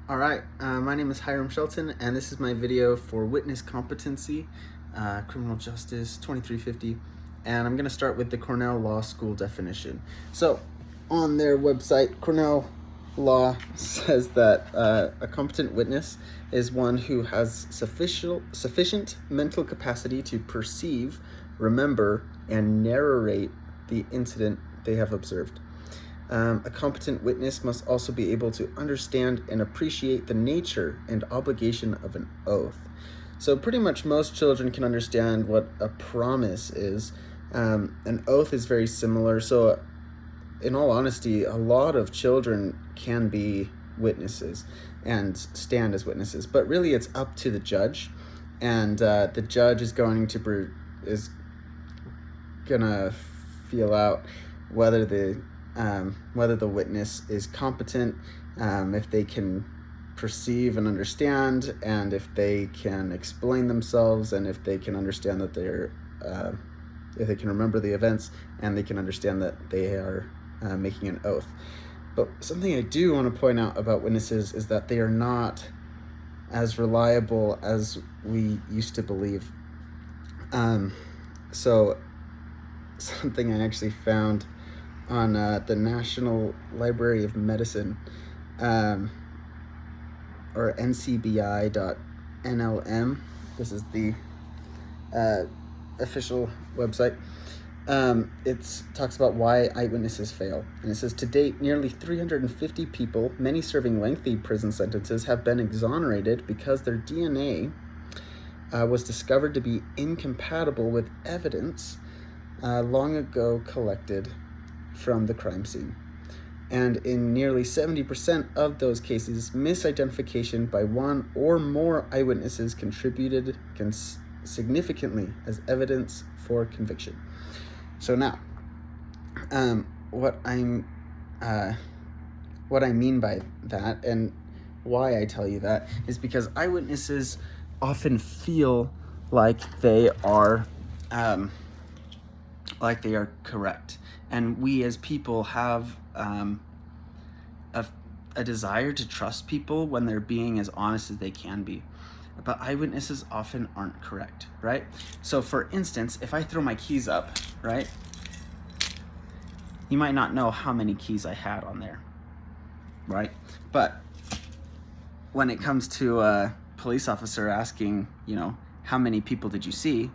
All right, my name is Hiram Shelton, and this is my video for witness competency, criminal justice 2350, and I'm going to start with the Cornell Law School definition. So, on their website, Cornell Law says that a competent witness is one who has sufficient mental capacity to perceive, remember, and narrate the incident they have observed. A competent witness must also be able to understand and appreciate the nature and obligation of an oath. So pretty much most children can understand what a promise is. An oath is very similar. So in all honesty, a lot of children can be witnesses and stand as witnesses, but really it's up to the judge, and the judge is going to feel out whether the witness is competent, if they can perceive and understand, and if they can explain themselves, and if they can understand that if they can remember the events, and they can understand that they are making an oath. But something I do want to point out about witnesses is that they are not as reliable as we used to believe. So something I actually found on the National Library of Medicine, or ncbi.nlm. This is the official website. It talks about why eyewitnesses fail. And it says, to date, nearly 350 people, many serving lengthy prison sentences, have been exonerated because their DNA was discovered to be incompatible with evidence long ago collected from the crime scene. And in nearly 70% of those cases, misidentification by one or more eyewitnesses contributed significantly as evidence for conviction. So now, what I mean by that, and why I tell you that, is because eyewitnesses often feel like they are correct. And we as people have a desire to trust people when they're being as honest as they can be. But eyewitnesses often aren't correct, right? So for instance, if I throw my keys up, right, you might not know how many keys I had on there, right? But when it comes to a police officer asking, how many people did you see?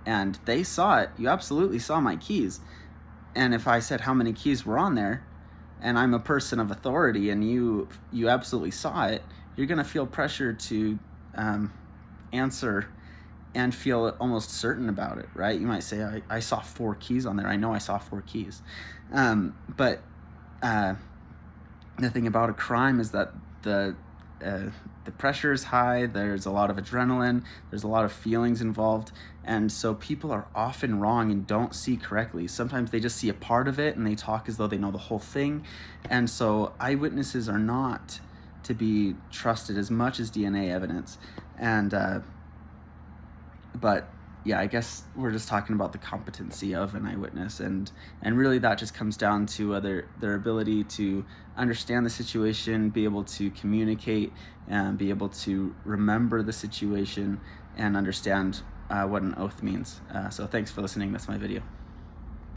And they saw it, you absolutely saw my keys. And if I said how many keys were on there, and I'm a person of authority, and you absolutely saw it, you're gonna feel pressure to answer and feel almost certain about it, right? You might say, I saw 4 keys on there. I know I saw 4 keys. But the thing about a crime is that the pressure is high, there's a lot of adrenaline, there's a lot of feelings involved, and so people are often wrong and don't see correctly. Sometimes they just see a part of it and they talk as though they know the whole thing, and so eyewitnesses are not to be trusted as much as DNA evidence. And but yeah, I guess we're just talking about the competency of an eyewitness, and really that just comes down to their ability to understand the situation, be able to communicate, and be able to remember the situation and understand what an oath means. So thanks for listening. That's my video.